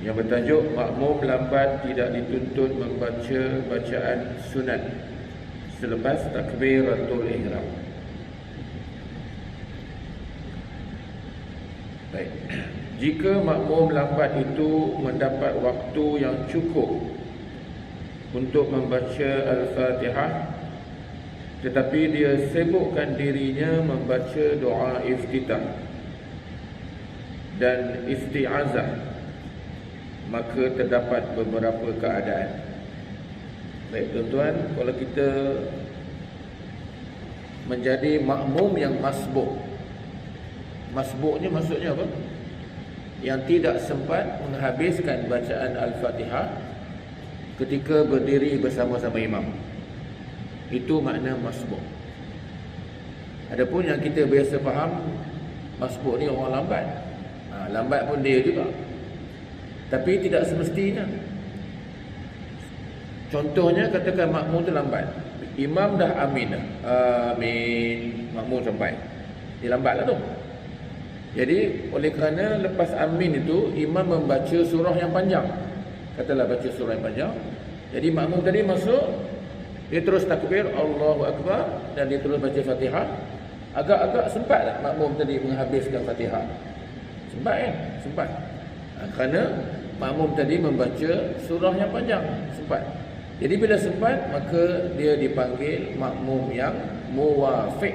yang bertajuk makmum lambat tidak dituntut membaca bacaan sunat selepas takbiratul ihram. Baik. Jika makmum lambat itu mendapat waktu yang cukup untuk membaca Al-Fatihah, tetapi dia sibukkan dirinya membaca doa iftitah dan isti'azah, maka terdapat beberapa keadaan. Baik tuan-tuan, kalau kita menjadi makmum yang masbuk. Masbuknya maksudnya apa? Yang tidak sempat menghabiskan bacaan Al-Fatihah ketika berdiri bersama-sama imam. Itu makna masbuk. Adapun yang kita biasa faham, masbuk ni orang lambat. Lambat pun dia juga. Tapi tidak semestinya. Contohnya katakan makmum tu lambat. Imam dah amin. Amin. Makmum sampai. Dia lambatlah tu. Jadi oleh kerana lepas amin itu imam membaca surah yang panjang. Katalah baca surah yang panjang. Jadi makmum tadi masuk, dia terus takbir Allahu Akbar dan dia terus baca Fatihah. Agak-agak sempat tak makmum tadi menghabiskan Fatihah? Sempat kan? Sempat. Kerana makmum tadi membaca surah yang panjang. Sempat. Jadi bila sempat, maka dia dipanggil makmum yang muwafiq.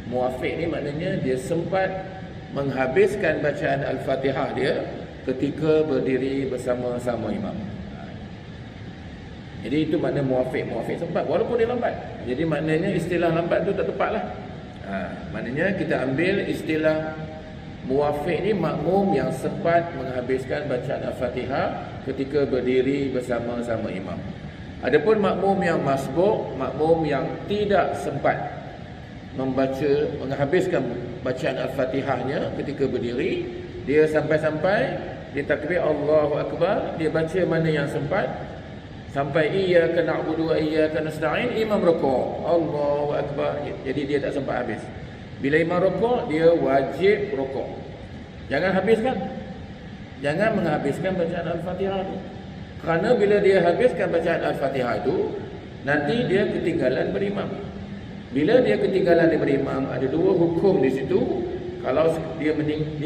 Muwafiq ni maknanya dia sempat menghabiskan bacaan Al-Fatihah dia ketika berdiri bersama-sama imam. Jadi itu makna muwafiq. Muwafiq sempat walaupun dia lambat. Jadi maknanya istilah lambat tu tak tepatlah. Maknanya kita ambil istilah muwafiq ni makmum yang sempat menghabiskan bacaan Al-Fatihah ketika berdiri bersama-sama imam. Adapun makmum yang masbuk, makmum yang tidak sempat menghabiskan bacaan Al-Fatihahnya ketika berdiri, dia sampai-sampai dia takbir Allahu Akbar, dia baca mana yang sempat sampai iyyaka na'budu wa iyyaka nasta'in, imam rukuk Allahu Akbar, jadi dia tak sempat habis. Bila imam rukuk, dia wajib rukuk. Jangan habiskan. Jangan menghabiskan bacaan Al-Fatihah itu. Kerana bila dia habiskan bacaan Al-Fatihah itu, nanti dia ketinggalan berimam. Bila dia ketinggalan daripada imam, ada dua hukum di situ. Kalau dia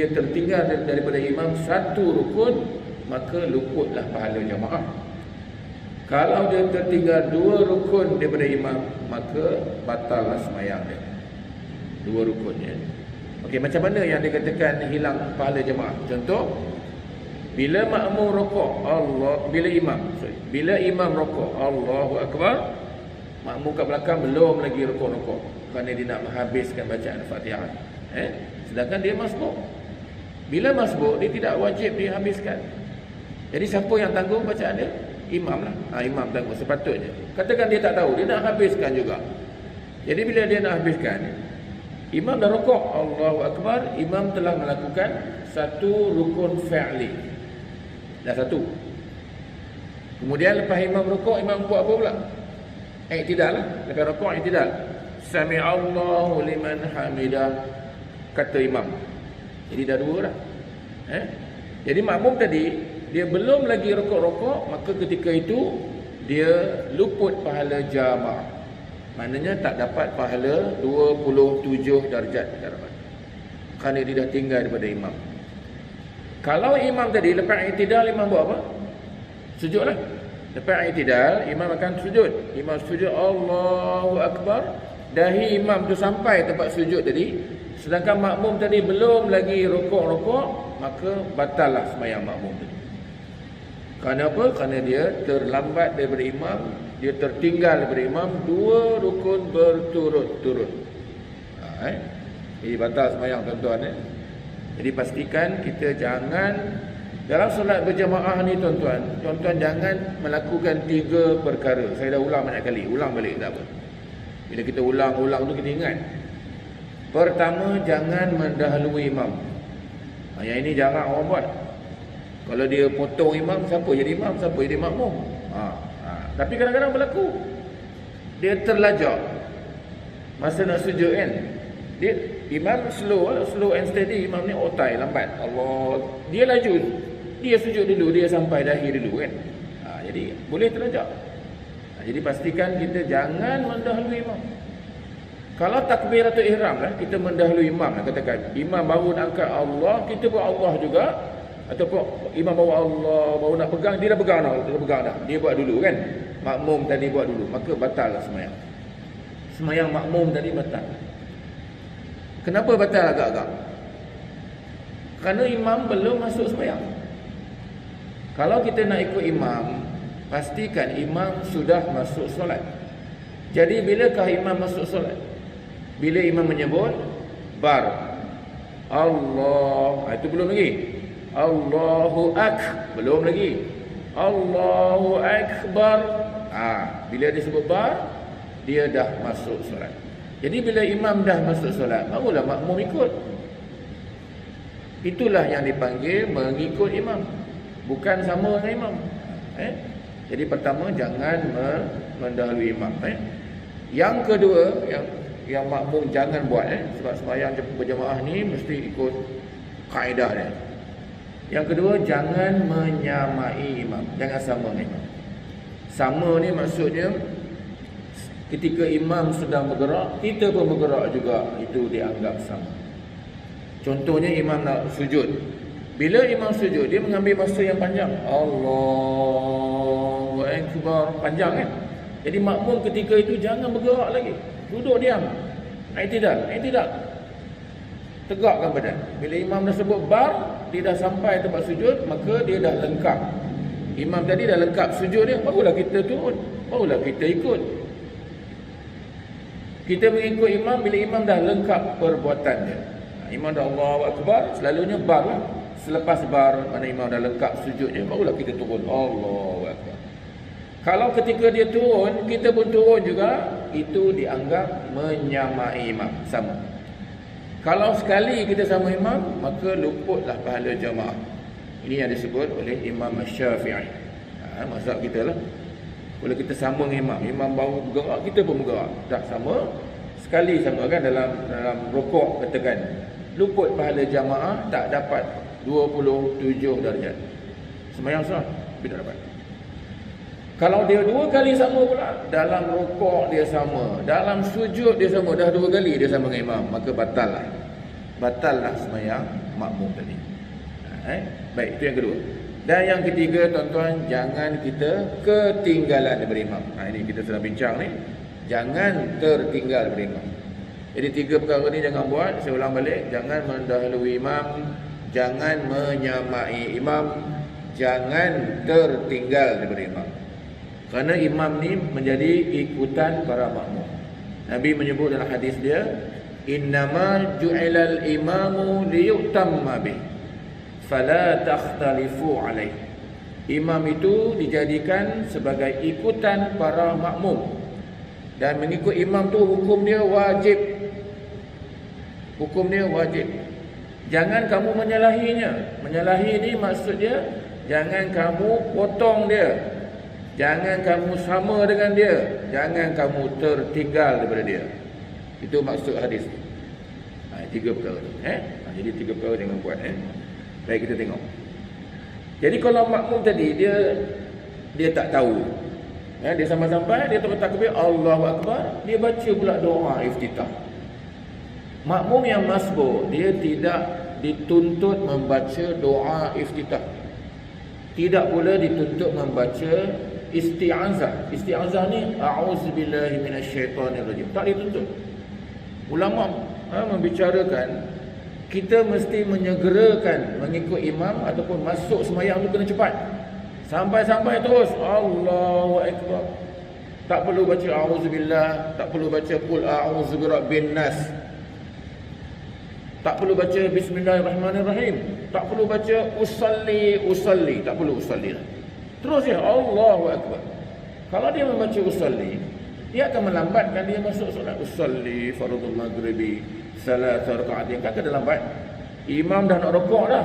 tertinggal daripada imam satu rukun, maka luputlah pahala jamaah. Kalau dia tertinggal dua rukun daripada imam, maka batallah sembahyang dia. Dua rukunnya. Okey, macam mana yang dikatakan hilang pahala jemaah? Contoh, bila makmum rukuk, bila imam rukuk, Allahu Akbar, makmum kat belakang belum lagi rukuk-rukuk kerana dia nak menghabiskan bacaan Al-Fatihah. Sedangkan dia masbuk. Bila masbuk, dia tidak wajib dihabiskan. Jadi siapa yang tanggung bacaan dia? Imam lah. Imam tanggung sepatutnya. Katakan dia tak tahu, dia nak habiskan juga. Jadi bila dia nak habiskan, imam dah rukuk, Allahu Akbar, imam telah melakukan satu rukun fi'li. Dah satu. Kemudian lepas imam rukuk, imam buat apa pula? Iktidal lah. Lepas rukuk, iktidal. Sami'allahu liman hamidah, kata imam. Jadi dah dua dah. Jadi makmum tadi, dia belum lagi rukuk-rukuk, maka ketika itu dia luput pahala jamaah. Maknanya tak dapat pahala 27 darjat kerana dia dah tinggal daripada imam. Kalau imam tadi lepas i'tidal, imam buat apa? Sujudlah. Lepas i'tidal, imam akan sujud. Imam sujud Allahu Akbar, dahi imam tu sampai tempat sujud tadi, sedangkan makmum tadi belum lagi rukuk-rukuk, maka batallah sembahyang makmum tadi. Kerana apa? Kerana dia terlambat daripada imam, dia tertinggal daripada imam dua rukun berturut-turut. Jadi batal sembahyang tuan-tuan. Jadi pastikan kita jangan dalam solat berjamaah ni tuan-tuan jangan melakukan tiga perkara. Saya dah ulang banyak kali, ulang balik tak apa. Bila kita ulang-ulang tu kita ingat. Pertama, jangan mendahului imam. Yang ini jarang orang buat. Kalau dia potong imam, siapa jadi imam, siapa jadi makmum. Tapi kadang-kadang berlaku, dia terlajak masa nak sujud kan. Imam slow and steady, imam ni otai, lambat. Allah, dia laju dia sujud dulu, dia sampai dahi dulu kan. Jadi boleh terlajak. Jadi pastikan kita jangan mendahului imam. Kalau takbiratul ihram lah, kita mendahului imam lah, katakan imam baru nak angkat Allah, kita buat Allah juga, ataupun imam bawa Allah, baru nak pegang, dia dah pegang dah. Dia buat dulu kan. Makmum tadi buat dulu, maka batal lah sembahyang. Sembahyang makmum tadi batal. Kenapa batal agak-agak? Kerana imam belum masuk sembahyang. Kalau kita nak ikut imam, pastikan imam sudah masuk solat. Jadi bilakah imam masuk solat? Bila imam menyebut bar, Allah, itu belum lagi. Allahu belum lagi. Allahu akbar. Bila dia sebut bar, dia dah masuk solat. Jadi bila imam dah masuk solat, barulah makmum ikut. Itulah yang dipanggil mengikut imam, bukan sama dengan imam. Jadi pertama, jangan mendahului imam. Yang kedua, yang makmum jangan buat, sebab sembahyang berjemaah ni mesti ikut kaedah dia. Yang kedua, jangan menyamai imam, jangan sama dengan imam. Sama ni maksudnya ketika imam sedang bergerak, kita pun bergerak juga, itu dianggap sama. Contohnya imam nak sujud. Bila imam sujud, dia mengambil masa yang panjang. Allahu akbar, panjang kan? Jadi makmum ketika itu jangan bergerak lagi. Duduk diam. I'tidal. Tegakkan badan. Bila imam dah sebut bar, dia dah sampai tempat sujud, maka dia dah lengkap. Imam tadi dah lengkap sujud dia, barulah kita turun, barulah kita ikut. Kita mengikut imam bila imam dah lengkap perbuatan dia. Imam dah Allahu akbar, selalunya bar lah. Selepas bar, mana imam dah lengkap sujudnya, barulah kita turun. Allahu akbar. Kalau ketika dia turun, kita pun turun juga, itu dianggap menyamai imam, sama. Kalau sekali kita sama imam, maka luputlah pahala jamaah. Ini yang disebut oleh Imam Syafi'i. Mazhab kita lah. Kalau kita sama dengan imam, imam baru bergerak, kita pun bergerak. Dah sama, sekali sama kan dalam rukuk katakan. Luput pahala jamaah, tak dapat 27 darjat. Sembahyang sah, tidak dapat. Kalau dia dua kali sama pula, dalam rukuk dia sama, dalam sujud dia sama, dah dua kali dia sama dengan imam, maka batal lah sembahyang makmum tadi. Baik, itu yang kedua. Dan yang ketiga, tuan-tuan, jangan kita ketinggalan daripada imam. Ini kita sedang bincang ni, jangan tertinggal daripada imam. Jadi tiga perkara ni jangan buat. Saya ulang balik, jangan mendahului imam, jangan menyamai imam, jangan tertinggal daripada imam. Kerana imam ni menjadi ikutan para makmum. Nabi menyebut dalam hadis dia, innama ju'ilal imamu liyutamma bih, fala takhtalifu alaih. Imam itu dijadikan sebagai ikutan para makmum, dan mengikut imam tu hukum dia wajib. Hukum dia wajib. Jangan kamu menyalahinya. Menyalahi ni maksudnya jangan kamu potong dia, jangan kamu sama dengan dia, jangan kamu tertinggal daripada dia. Itu maksud hadis. Tiga perkara ni. Jadi tiga perkara jangan buat. Baik, kita tengok. Jadi kalau makmum tadi dia tak tahu, dia sampai-sampai dia terus takbir Allahu akbar, dia baca pula doa iftitah. Makmum yang masbuk, dia tidak dituntut membaca doa iftitah, tidak pula dituntut membaca isti'azah. Isti'azah ni a'udzubillahi minasyaitonirrajim, tak dituntut. Ulama membicarakan kita mesti menyegerakan mengikut imam ataupun masuk sembahyang tu kena cepat. Sampai-sampai terus Allahu akbar. Tak perlu baca a'udzubillah, tak perlu baca qul a'udzu birabbin nas. Tak perlu baca bismillahirrahmanirrahim, tak perlu baca usalli, tak perlu usalli lah. Terus ya Allahu akbar. Kalau dia membaca usalli, dia akan melambatkan dia masuk solat. Usalli fardhu maghribi salat raka'atin, kan dah lambat. Imam dah nak rukuk dah,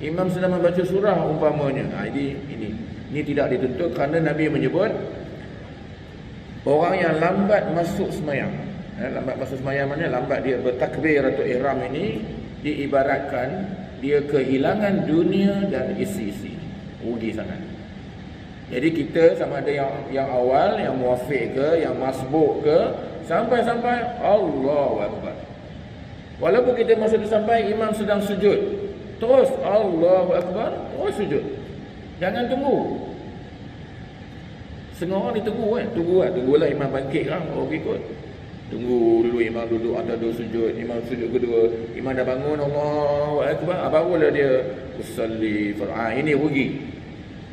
imam sedang membaca surah umpamanya. Ini tidak dituntut, kerana Nabi menyebut orang yang lambat masuk sembahyang. Lambat masuk sembahyang maknanya lambat dia bertakbiratul ihram, ini diibaratkan dia kehilangan dunia dan isi-isi. Rugi sangat. Jadi kita sama ada yang awal, yang muafiq ke, yang masbuk ke, sampai-sampai Allahu Akbar. Walaupun kita masa sampai imam sedang sujud, terus Allahu Akbar, terus sujud. Jangan tunggu. Setengah orang ditunggu kan, tunggulah imam bangkit kan, orang ikut. Tunggu dulu imam duduk atau duduk sujud, imam sujud kedua, imam dah bangun Allahu Akbar, barulah dia usalli far'a. Ini rugi.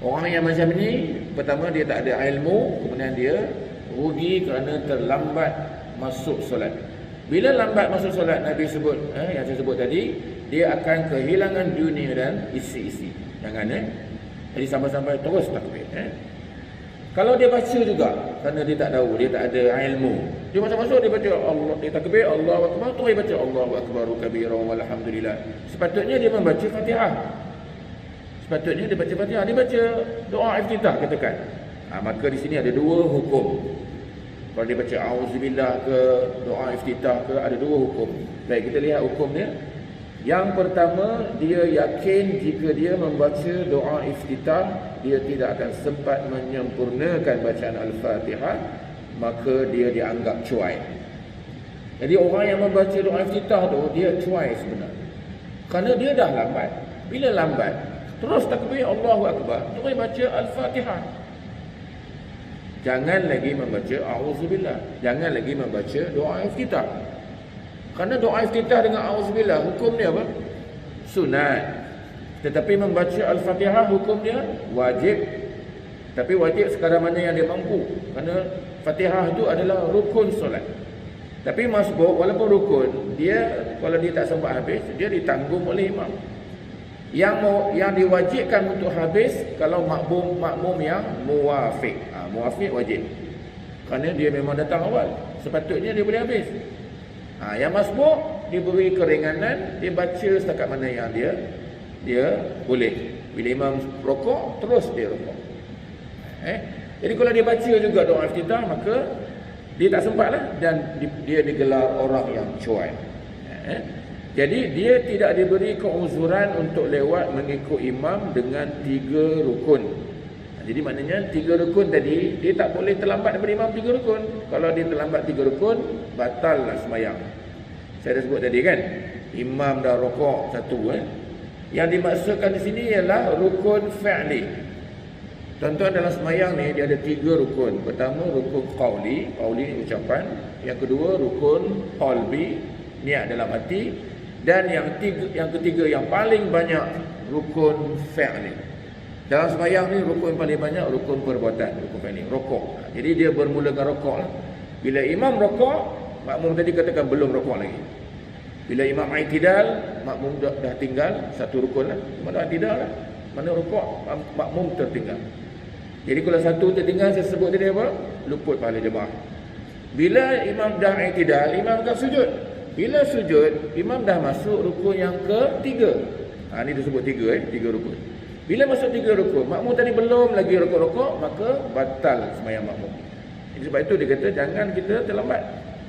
Orang yang macam ni, pertama dia tak ada ilmu, kemudian dia rugi kerana terlambat masuk solat. Bila lambat masuk solat, Nabi sebut, yang saya sebut tadi, dia akan kehilangan dunia dan isi-isi. Jangan jadi sampai-sampai terus takbir. Kalau dia baca juga, kerana dia tak tahu, dia tak ada ilmu, dia masuk-masuk dia baca Allah, dia takbir Allahu Akbar, terus dia baca Allahu Akbar kabiran walhamdulillah. Sepatutnya dia membaca Fatihah. Sepatutnya dia baca Fatihah, dia baca doa iftitah katakan. Maka di sini ada dua hukum. Kalau dia baca auzubillah ke, doa iftitah ke, ada dua hukum. Baik, kita lihat hukum dia. Yang pertama, dia yakin jika dia membaca doa iftitah, dia tidak akan sempat menyempurnakan bacaan Al-Fatihah, maka dia dianggap cuai. Jadi orang yang membaca doa iftitah tu, dia cuai sebenarnya. Kerana dia dah lambat. Bila lambat, terus takbir Allahu Akbar, terus baca Al-Fatihah. Jangan lagi membaca auzubillah, jangan lagi membaca doa iftitah. Kerana doa iftitah dengan auzubillah, hukum dia apa? Sunat. Tetapi membaca Al-Fatihah hukum dia wajib. Tapi wajib sekadar mana yang dia mampu. Kerana Fatihah itu adalah rukun solat. Tapi masbuk walaupun rukun, dia kalau dia tak sempat habis, dia ditanggung oleh imam. Yang diwajibkan untuk habis kalau makmum yang muwafiq. Muwafiq wajib. Kerana dia memang datang awal, sepatutnya dia boleh habis. Yang masbuk diberi keringanan, dia baca setakat mana yang dia boleh. Bila imam rokok, terus dia rokok. Jadi kalau dia baca juga doa iftitah, maka dia tak sempatlah dan dia digelar orang yang cuai. Jadi dia tidak diberi keuzuran untuk lewat mengikut imam dengan 3 rukun. Jadi maknanya 3 rukun tadi, dia tak boleh terlambat daripada imam 3 rukun. Kalau dia terlambat 3 rukun, batallah sembahyang. Saya dah sebut tadi kan, imam dah rokok satu. Yang dimaksudkan di sini ialah rukun fi'li. Tuan-tuan, dalam sembahyang ni dia ada 3 rukun. Pertama rukun qauli ucapan. Yang kedua rukun qalbi, niat dalam hati. Dan yang ketiga yang paling banyak, rukun fi'li. Dalam sembahyang ni rukun yang paling banyak rukun perbuatan, rukun fi'li, rokok. Jadi dia bermula dengan rokok lah. Bila imam rokok, makmum tadi katakan belum rokok lagi. Bila imam i'tidal, makmum dah tinggal satu rukun lah. Mana i'tidal lah, mana rokok, makmum tertinggal. Jadi kalau satu tertinggal, saya sebut tadi apa? Luput pahala jemaah. Bila imam dah i'tidal, imam akan sujud. Bila sujud, imam dah masuk rukun yang ketiga. Ini disebut 3 rukun. Bila masuk 3 rukun, makmum tadi belum lagi rokok-rokok, maka batal sembahyang makmum. Jadi sebab itu dia kata jangan kita terlambat.